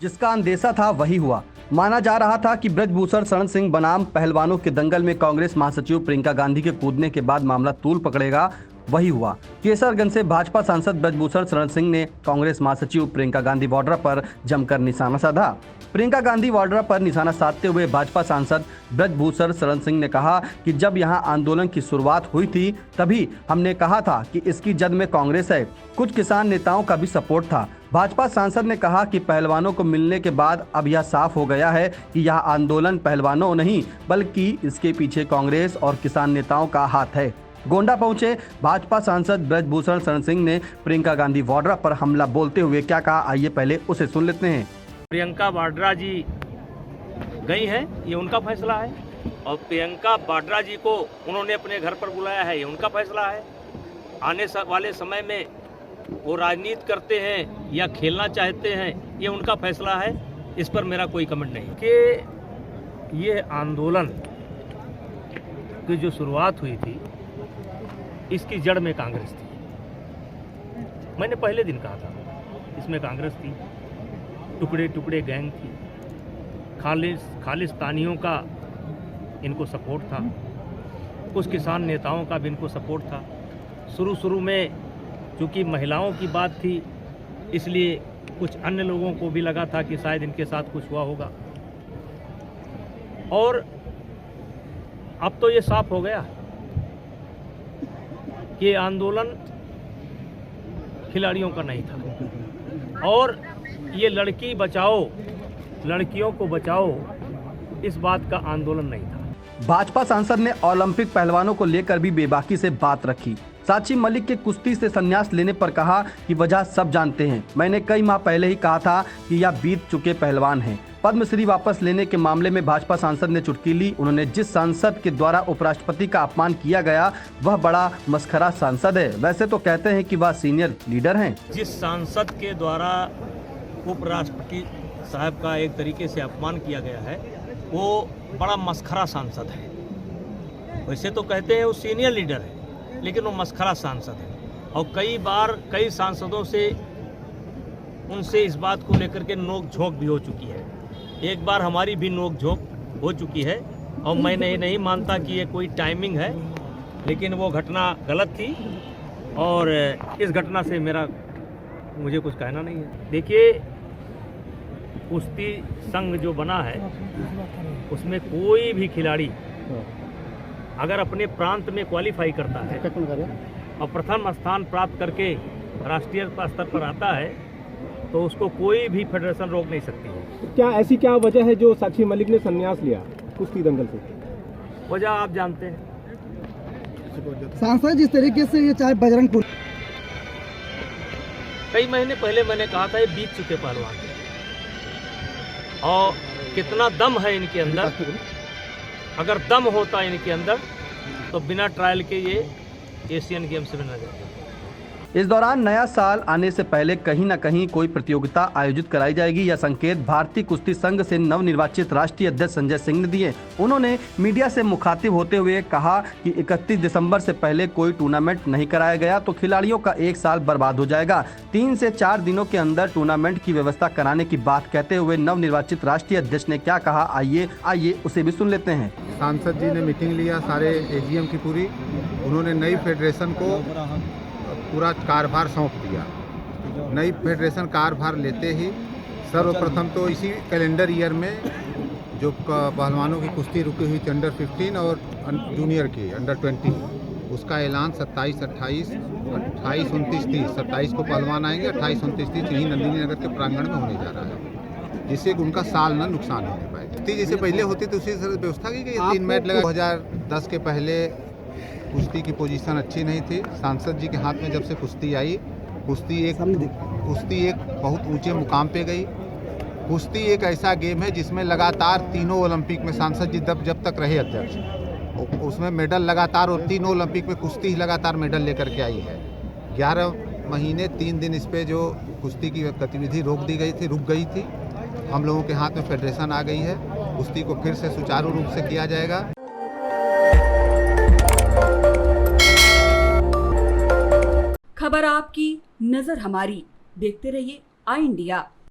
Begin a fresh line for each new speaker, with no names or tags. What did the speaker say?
जिसका अंदेशा था वही हुआ। माना जा रहा था कि ब्रजभूषण शरण सिंह बनाम पहलवानों के दंगल में कांग्रेस महासचिव प्रियंका गांधी के कूदने के बाद मामला तूल पकड़ेगा, वही हुआ। केसरगंज से भाजपा सांसद ब्रजभूषण शरण सिंह ने कांग्रेस महासचिव प्रियंका गांधी वाड्रा पर जमकर निशाना साधा। प्रियंका गांधी वाड्रा पर निशाना साधते हुए भाजपा सांसद ब्रजभूषण शरण सिंह ने कहा कि जब यहां आंदोलन की शुरुआत हुई थी तभी हमने कहा था कि इसकी जद में कांग्रेस है। कुछ किसान नेताओं का भी सपोर्ट था। भाजपा सांसद ने कहा कि पहलवानों को मिलने के बाद अब यह साफ हो गया है कि यह आंदोलन पहलवानों नहीं बल्कि इसके पीछे कांग्रेस और किसान नेताओं का हाथ है। गोंडा पहुंचे भाजपा सांसद ब्रजभूषण शरण सिंह ने प्रियंका गांधी वाड्रा पर हमला बोलते हुए क्या कहा, आइए पहले उसे सुन लेते हैं।
प्रियंका वाड्रा जी गई हैं, ये उनका फैसला है, और प्रियंका वाड्रा जी को उन्होंने अपने घर पर बुलाया है, ये उनका फैसला है। आने वाले समय में वो राजनीति करते हैं या खेलना चाहते हैं, ये उनका फैसला है। इस पर मेरा कोई कमेंट नहीं कि ये आंदोलन की जो शुरुआत हुई थी इसकी जड़ में कांग्रेस थी। मैंने पहले दिन कहा था इसमें कांग्रेस थी, टुकड़े टुकड़े गैंग थी, खालिस्तानियों का इनको सपोर्ट था, कुछ किसान नेताओं का भी इनको सपोर्ट था। शुरू में चूँकि महिलाओं की बात थी इसलिए कुछ अन्य लोगों को भी लगा था कि शायद इनके साथ कुछ हुआ होगा, और अब तो ये साफ हो गया कि आंदोलन खिलाड़ियों का नहीं था, और ये लड़की बचाओ लड़कियों को बचाओ इस बात का आंदोलन नहीं था।
भाजपा सांसद ने ओलंपिक पहलवानों को लेकर भी बेबाकी से बात रखी। साक्षी मलिक के कुश्ती से संन्यास लेने पर कहा कि वजह सब जानते हैं। मैंने कई माह पहले ही कहा था कि यह बीत चुके पहलवान हैं। पद्मश्री वापस लेने के मामले में भाजपा सांसद ने चुटकी ली। उन्होंने जिस सांसद के द्वारा उपराष्ट्रपति का अपमान किया गया वह बड़ा मस्खरा सांसद है। वैसे तो कहते हैं कि वह सीनियर लीडर हैं।
जिस सांसद के द्वारा उपराष्ट्रपति साहब का एक तरीके से अपमान किया गया है वो बड़ा मस्खरा सांसद है। वैसे तो कहते हैं वो सीनियर लीडर है, लेकिन वो मस्खरा सांसद है, और कई बार कई सांसदों से उनसे इस बात को लेकर के नोक झोंक भी हो चुकी है। एक बार हमारी भी नोक झोंक हो चुकी है, और मैं नहीं मानता कि ये कोई टाइमिंग है, लेकिन वो घटना गलत थी, और इस घटना से मुझे कुछ कहना नहीं है। देखिए, कुश्ती संघ जो बना है उसमें कोई भी खिलाड़ी अगर अपने प्रांत में क्वालिफाई करता है और प्रथम स्थान प्राप्त करके राष्ट्रीय स्तर पर आता है तो उसको कोई भी फेडरेशन रोक नहीं सकती है।
क्या ऐसी क्या वजह है जो साक्षी मलिक ने संन्यास लिया कुश्ती दंगल से?
वजह आप जानते हैं।
सांसद जिस तरीके से ये चाहे बजरंग
कई महीने पहले मैंने कहा था ये बीत चुके पहलवान हैं, और कितना दम है इनके अंदर। अगर दम होता इनके अंदर तो बिना ट्रायल के ये एशियन गेम्स में न जाते।
इस दौरान नया साल आने से पहले कहीं न कहीं कोई प्रतियोगिता आयोजित कराई जाएगी। यह संकेत भारतीय कुश्ती संघ से नवनिर्वाचित राष्ट्रीय अध्यक्ष संजय सिंह ने दिए। उन्होंने मीडिया से मुखातिब होते हुए कहा कि 31 दिसंबर से पहले कोई टूर्नामेंट नहीं कराया गया तो खिलाड़ियों का एक साल बर्बाद हो जाएगा। 3 से 4 दिनों के अंदर टूर्नामेंट की व्यवस्था कराने की बात कहते हुए नवनिर्वाचित राष्ट्रीय अध्यक्ष ने क्या कहा, आइए उसे भी सुन लेते हैं।
सांसद जी ने मीटिंग लिया सारे एजीएम की पूरी, उन्होंने नई फेडरेशन को पूरा कार्यभार सौंप दिया। नई फेडरेशन कार्यभार लेते ही सर्वप्रथम तो इसी कैलेंडर ईयर में जो पहलवानों की कुश्ती रुकी हुई थी अंडर 15 और जूनियर की अंडर 20, उसका ऐलान 27, 28, 29, 30 27 को पहलवान आएंगे, 28, 29, 30 यही नंदिनी नगर के प्रांगण में होने जा रहा है, जिससे उनका साल न नुकसान होने पाए। कुश्ती जैसे पहले होती थी उसी तरह व्यवस्था की गई। 3 मैच लगा। 2010 के पहले कुश्ती की पोजीशन अच्छी नहीं थी। सांसद जी के हाथ में जब से कुश्ती आई, कुश्ती एक बहुत ऊंचे मुकाम पे गई। कुश्ती एक ऐसा गेम है जिसमें लगातार तीनों ओलंपिक में सांसद जी जब तक रहे अध्यक्ष उसमें मेडल लगातार, और 3 ओलंपिक में कुश्ती ही लगातार मेडल लेकर के आई है। 11 महीने 3 दिन इस पे जो कुश्ती की गतिविधि रुक गई थी। हम लोगों के हाथ में फेडरेशन आ गई है, कुश्ती को फिर से सुचारू रूप से किया जाएगा।
खबर आपकी, नजर हमारी। देखते रहिए आई इंडिया।